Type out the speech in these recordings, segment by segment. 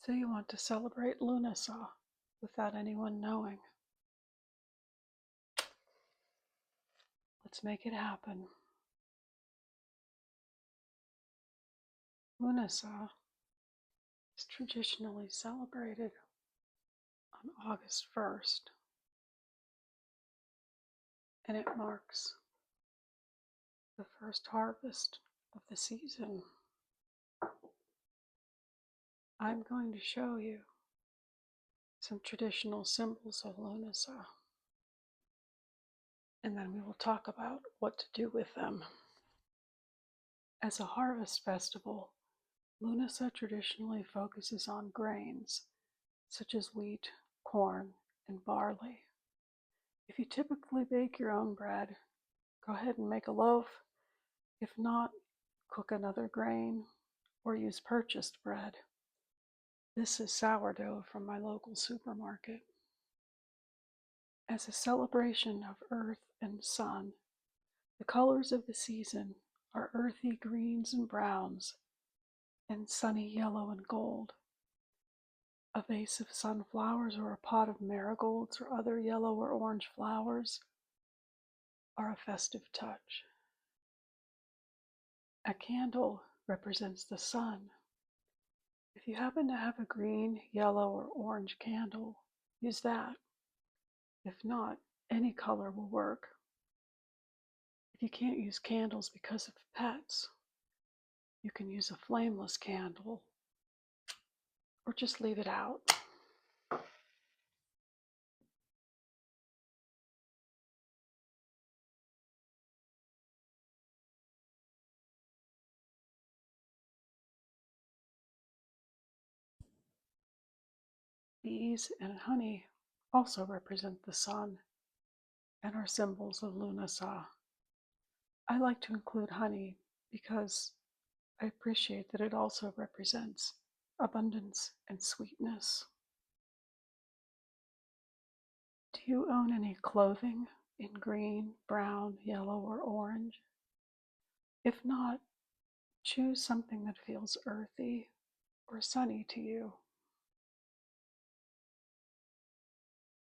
So you want to celebrate Lughnasadh without anyone knowing. Let's make it happen. Lughnasadh is traditionally celebrated on August 1st, and it marks the first harvest of the season. I'm going to show you some traditional symbols of Lughnasadh, and then we will talk about what to do with them. As a harvest festival, Lughnasadh traditionally focuses on grains such as wheat, corn, and barley. If you typically bake your own bread, go ahead and make a loaf. If not, cook another grain or use purchased bread. This is sourdough from my local supermarket. As a celebration of earth and sun, the colors of the season are earthy greens and browns and sunny yellow and gold. A vase of sunflowers or a pot of marigolds or other yellow or orange flowers are a festive touch. A candle represents the sun. If you happen to have a green, yellow, or orange candle, use that. If not, any color will work. If you can't use candles because of pets, you can use a flameless candle or just leave it out. Bees and honey also represent the sun and are symbols of Lughnasadh. I like to include honey because I appreciate that it also represents abundance and sweetness. Do you own any clothing in green, brown, yellow, or orange? If not, choose something that feels earthy or sunny to you.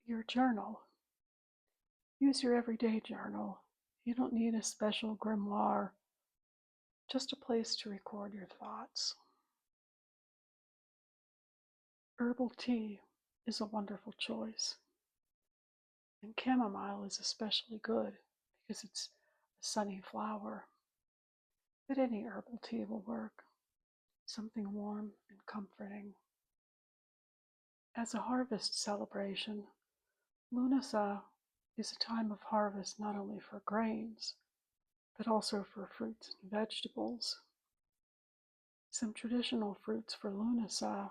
Your journal. Use your everyday journal. You don't need a special grimoire, just a place to record your thoughts. Herbal tea is a wonderful choice, and chamomile is especially good because it's a sunny flower. But any herbal tea will work, something warm and comforting. As a harvest celebration, Lughnasadh is a time of harvest not only for grains, but also for fruits and vegetables. Some traditional fruits for Lughnasadh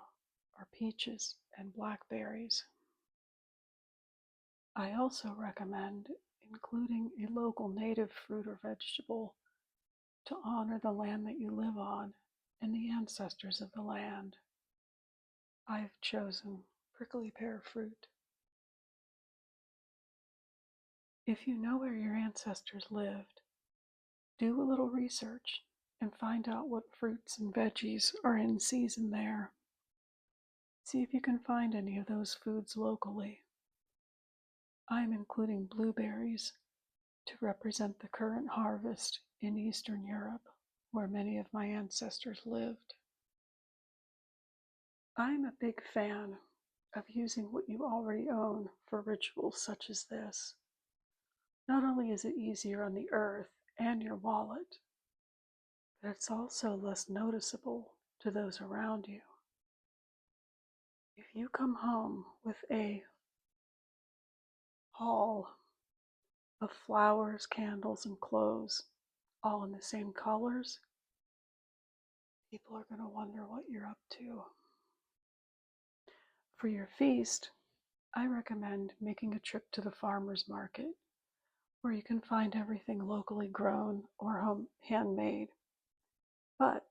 are peaches and blackberries. I also recommend including a local native fruit or vegetable to honor the land that you live on and the ancestors of the land. I've chosen prickly pear fruit. If you know where your ancestors lived, do a little research and find out what fruits and veggies are in season there. See if you can find any of those foods locally. I'm including blueberries to represent the current harvest in Eastern Europe, where many of my ancestors lived. I'm a big fan of using what you already own for rituals such as this. Not only is it easier on the earth and your wallet, but it's also less noticeable to those around you. If you come home with a haul of flowers, candles, and clothes, all in the same colors, people are going to wonder what you're up to. For your feast, I recommend making a trip to the farmer's market, where you can find everything locally grown or handmade. But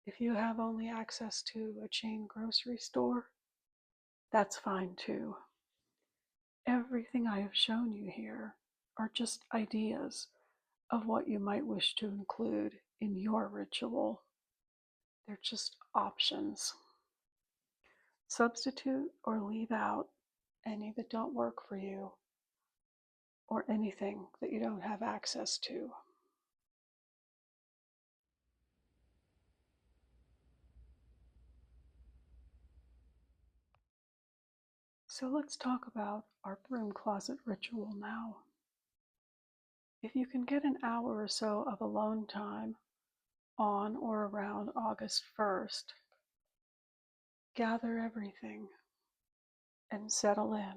if you have only access to a chain grocery store, that's fine too. Everything I have shown you here are just ideas of what you might wish to include in your ritual. They're just options. Substitute or leave out any that don't work for you or anything that you don't have access to. So let's talk about our broom closet ritual now. If you can get an hour or so of alone time on or around August 1st, gather everything and settle in.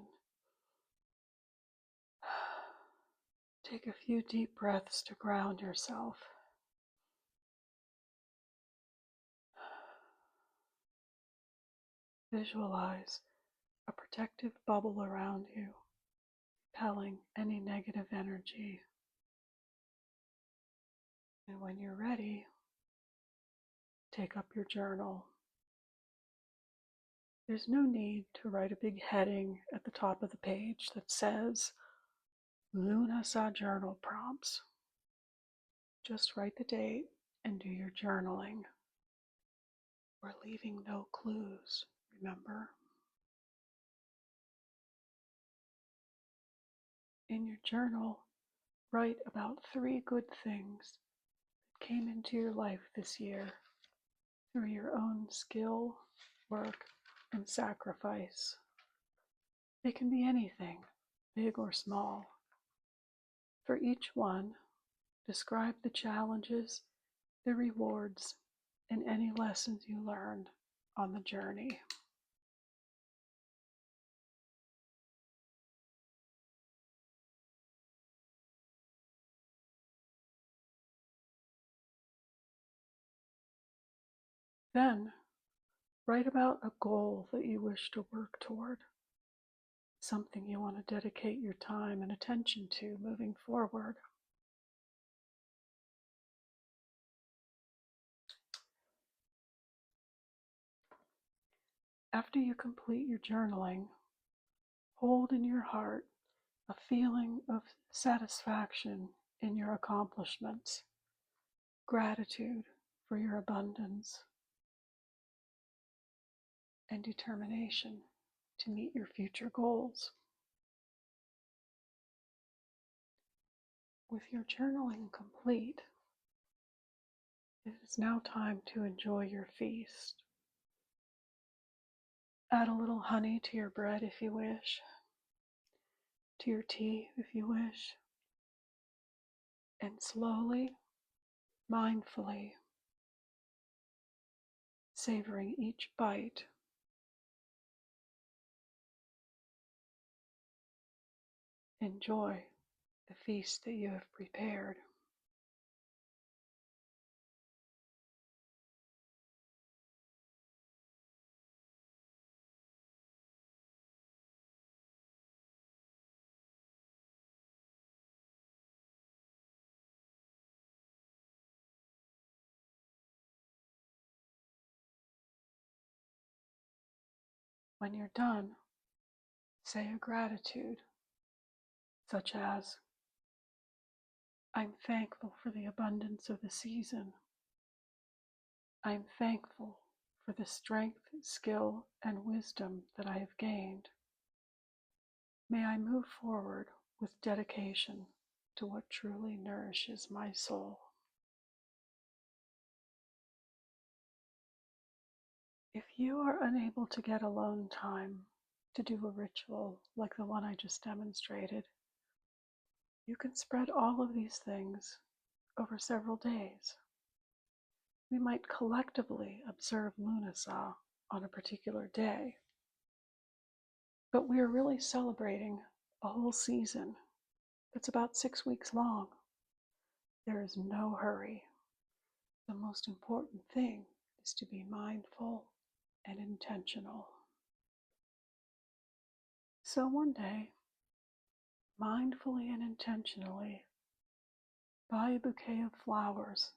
Take a few deep breaths to ground yourself. Visualize a protective bubble around you, repelling any negative energy. And when you're ready, take up your journal. There's no need to write a big heading at the top of the page that says Lughnasadh journal prompts. Just write the date and do your journaling. We're leaving no clues, remember? In your journal, write about 3 good things that came into your life this year through your own skill, work, and sacrifice. They can be anything, big or small. For each one, describe the challenges, the rewards, and any lessons you learned on the journey. Then, write about a goal that you wish to work toward, something you want to dedicate your time and attention to moving forward. After you complete your journaling, hold in your heart a feeling of satisfaction in your accomplishments, gratitude for your abundance, and determination to meet your future goals. With your journaling complete, it is now time to enjoy your feast. Add a little honey to your bread if you wish, to your tea if you wish, and slowly, mindfully, savoring each bite, enjoy the feast that you have prepared. When you're done, say a gratitude, such as, I'm thankful for the abundance of the season. I'm thankful for the strength, skill, and wisdom that I have gained. May I move forward with dedication to what truly nourishes my soul. If you are unable to get alone time to do a ritual like the one I just demonstrated, you can spread all of these things over several days. We might collectively observe Lughnasadh on a particular day, but we are really celebrating a whole season that's about 6 weeks long. There is no hurry. The most important thing is to be mindful and intentional. So one day, mindfully and intentionally, buy a bouquet of flowers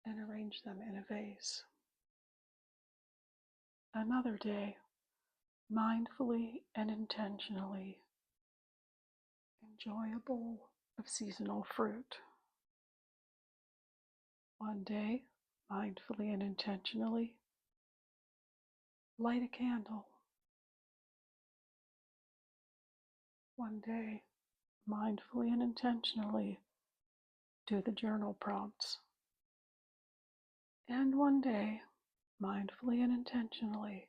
and arrange them in a vase. Another day, mindfully and intentionally, enjoy a bowl of seasonal fruit. One day, mindfully and intentionally, light a candle. One day, mindfully and intentionally do the journal prompts. And one day, mindfully and intentionally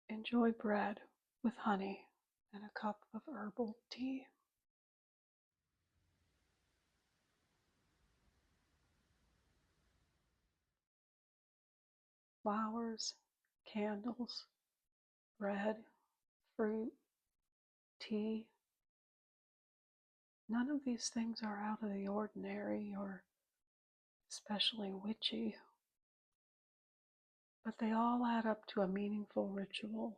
enjoy bread with honey and a cup of herbal tea. Flowers, candles, bread, fruit, tea. None of these things are out of the ordinary or especially witchy, but they all add up to a meaningful ritual,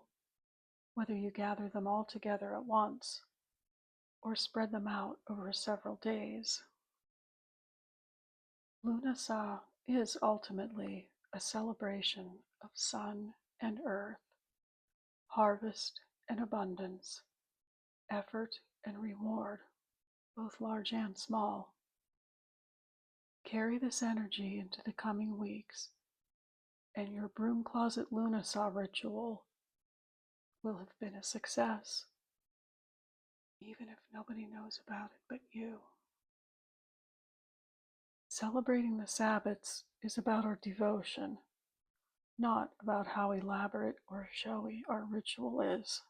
whether you gather them all together at once or spread them out over several days. Lughnasadh is ultimately a celebration of sun and earth, harvest and abundance, effort and reward, both large and small. Carry this energy into the coming weeks, and your broom closet Lughnasadh ritual will have been a success, even if nobody knows about it but you. Celebrating the Sabbats is about our devotion, not about how elaborate or showy our ritual is.